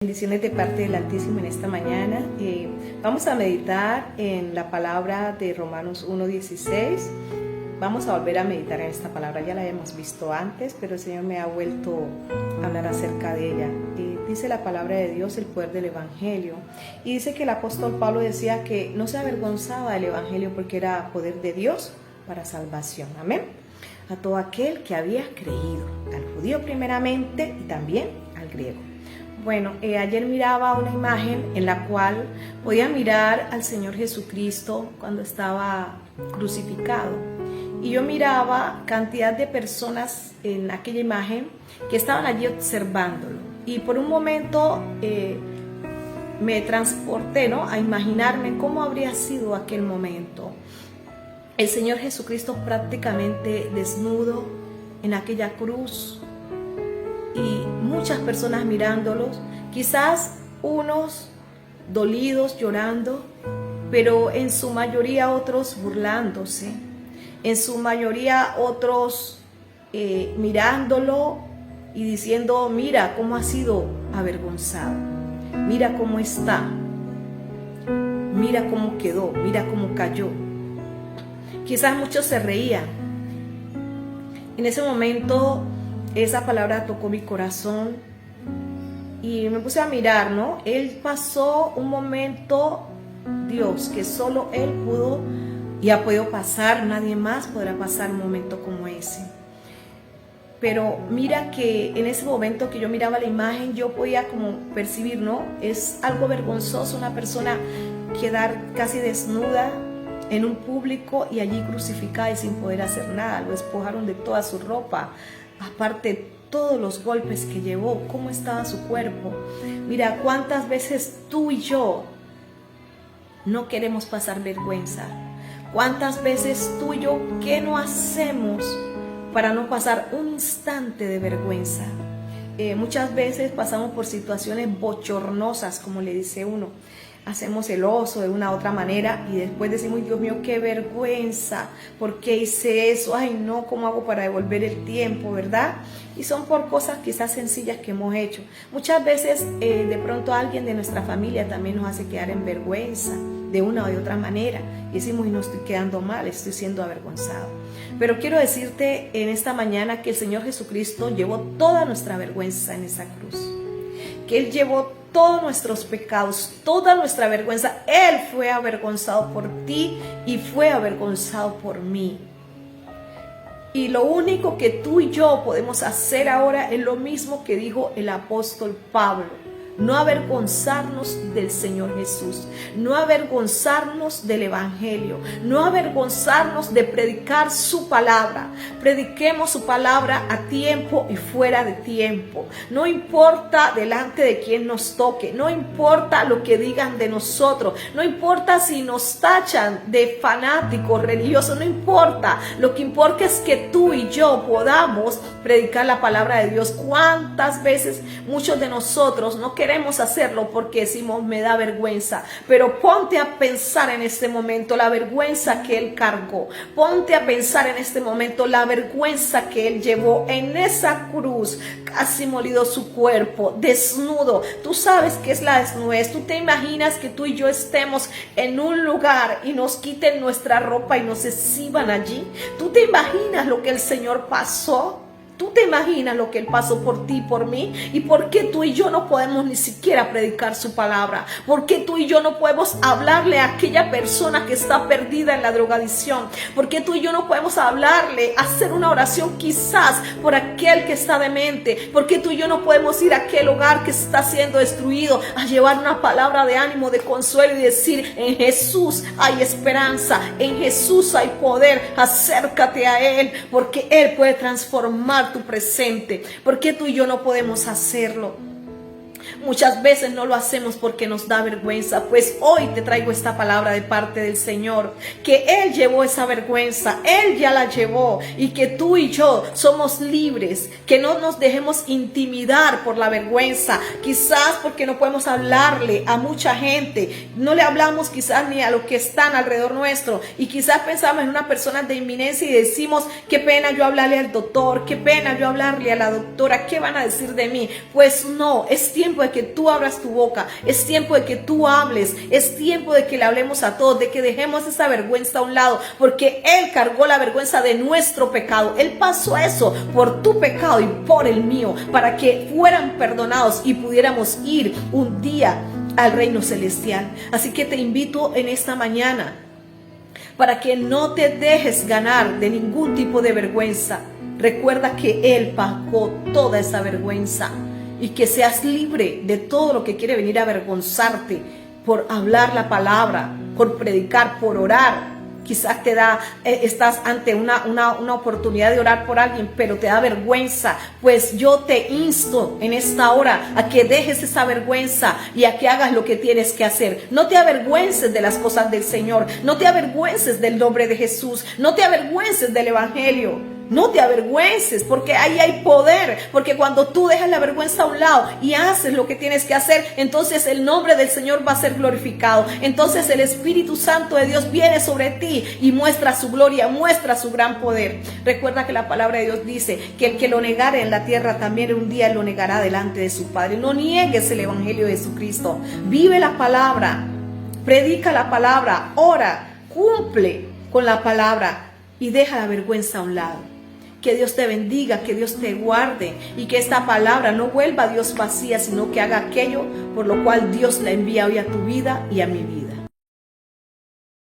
Bendiciones de parte del Altísimo en esta mañana. Vamos a meditar en la palabra de Romanos 1:16. Vamos a volver a meditar en esta palabra. Ya la hemos visto antes, pero el Señor me ha vuelto a hablar acerca de ella. Dice la palabra de Dios, el poder del Evangelio. Y dice que el apóstol Pablo decía que no se avergonzaba del Evangelio porque era poder de Dios para salvación. Amén. A todo aquel que había creído, al judío primeramente y también al griego. Bueno, ayer miraba una imagen en la cual podía mirar al Señor Jesucristo cuando estaba crucificado. Y yo miraba cantidad de personas en aquella imagen que estaban allí observándolo. Y por un momento me transporté, ¿no?, a imaginarme cómo habría sido aquel momento. El Señor Jesucristo prácticamente desnudo en aquella cruz. Y muchas personas mirándolos, quizás unos dolidos, llorando, pero en su mayoría otros burlándose, en su mayoría otros mirándolo y diciendo: mira cómo ha sido avergonzado, mira cómo está, mira cómo quedó, mira cómo cayó. Quizás muchos se reían. En ese momento esa palabra tocó mi corazón y me puse a mirar, ¿no? Él pasó un momento, Dios, que solo Él pudo y ha podido pasar, nadie más podrá pasar un momento como ese. Pero mira que en ese momento que yo miraba la imagen, yo podía como percibir, ¿no? Es algo vergonzoso una persona quedar casi desnuda en un público y allí crucificada y sin poder hacer nada. Lo despojaron de toda su ropa. Aparte, todos los golpes que llevó, cómo estaba su cuerpo. Mira, cuántas veces tú y yo no queremos pasar vergüenza. Cuántas veces tú y yo, ¿qué no hacemos para no pasar un instante de vergüenza? Muchas veces pasamos por situaciones bochornosas, como le dice uno. Hacemos el oso de una u otra manera y después decimos: Dios mío, qué vergüenza, ¿por qué hice eso? Ay no, ¿cómo hago para devolver el tiempo, verdad? Y son por cosas quizás sencillas que hemos hecho. Muchas veces de pronto alguien de nuestra familia también nos hace quedar en vergüenza de una o de otra manera y decimos: y no estoy quedando mal, estoy siendo avergonzado. Pero quiero decirte en esta mañana que el Señor Jesucristo llevó toda nuestra vergüenza en esa cruz, que Él llevó todos nuestros pecados, toda nuestra vergüenza. Él fue avergonzado por ti y fue avergonzado por mí. Y lo único que tú y yo podemos hacer ahora es lo mismo que dijo el apóstol Pablo: no avergonzarnos del Señor Jesús, no avergonzarnos del Evangelio, no avergonzarnos de predicar su palabra. Prediquemos su palabra a tiempo y fuera de tiempo. No importa delante de quién nos toque, no importa lo que digan de nosotros, no importa si nos tachan de fanáticos religiosos, no importa. Lo que importa es que tú y yo podamos predicar la palabra de Dios. ¿Cuántas veces muchos de nosotros no queremos hacerlo porque decimos: me da vergüenza? Pero ponte a pensar en este momento la vergüenza que Él cargó. Ponte a pensar en este momento la vergüenza que Él llevó en esa cruz, casi molido su cuerpo, desnudo. Tú sabes qué es la desnudez. Tú te imaginas que tú y yo estemos en un lugar y nos quiten nuestra ropa y nos exhiban allí. Tú te imaginas lo que el Señor pasó. ¿Tú te imaginas lo que Él pasó por ti y por mí? ¿Y por qué tú y yo no podemos ni siquiera predicar su palabra? ¿Por qué tú y yo no podemos hablarle a aquella persona que está perdida en la drogadicción? ¿Por qué tú y yo no podemos hablarle, hacer una oración quizás por aquel que está demente? ¿Por qué tú y yo no podemos ir a aquel hogar que está siendo destruido a llevar una palabra de ánimo, de consuelo y decir: en Jesús hay esperanza, en Jesús hay poder, acércate a Él porque Él puede transformar tu presente? ¿Por qué tú y yo no podemos hacerlo? Muchas veces no lo hacemos porque nos da vergüenza. Pues hoy te traigo esta palabra de parte del Señor, que Él llevó esa vergüenza, Él ya la llevó, y que tú y yo somos libres, que no nos dejemos intimidar por la vergüenza. Quizás porque no podemos hablarle a mucha gente, no le hablamos quizás ni a los que están alrededor nuestro, y quizás pensamos en una persona de inminencia y decimos: qué pena yo hablarle al doctor, qué pena yo hablarle a la doctora, ¿qué van a decir de mí? Pues no, es tiempo tiempo de que tú abras tu boca, es tiempo de que tú hables, es tiempo de que le hablemos a todos, de que dejemos esa vergüenza a un lado, porque Él cargó la vergüenza de nuestro pecado. Él pasó eso por tu pecado y por el mío, para que fueran perdonados y pudiéramos ir un día al reino celestial. Así que te invito en esta mañana para que no te dejes ganar de ningún tipo de vergüenza. Recuerda que Él pagó toda esa vergüenza y que seas libre de todo lo que quiere venir a avergonzarte por hablar la palabra, por predicar, por orar. Quizás estás ante una oportunidad de orar por alguien, pero te da vergüenza. Pues yo te insto en esta hora a que dejes esa vergüenza y a que hagas lo que tienes que hacer. No te avergüences de las cosas del Señor, no te avergüences del nombre de Jesús, no te avergüences del Evangelio. No te avergüences, porque ahí hay poder, porque cuando tú dejas la vergüenza a un lado y haces lo que tienes que hacer, entonces el nombre del Señor va a ser glorificado. Entonces el Espíritu Santo de Dios viene sobre ti y muestra su gloria, muestra su gran poder. Recuerda que la palabra de Dios dice que el que lo negare en la tierra también un día lo negará delante de su Padre. No niegues el Evangelio de Jesucristo. Vive la palabra, predica la palabra, ora, cumple con la palabra y deja la vergüenza a un lado. Que Dios te bendiga, que Dios te guarde y que esta palabra no vuelva a Dios vacía, sino que haga aquello por lo cual Dios la envía hoy a tu vida y a mi vida.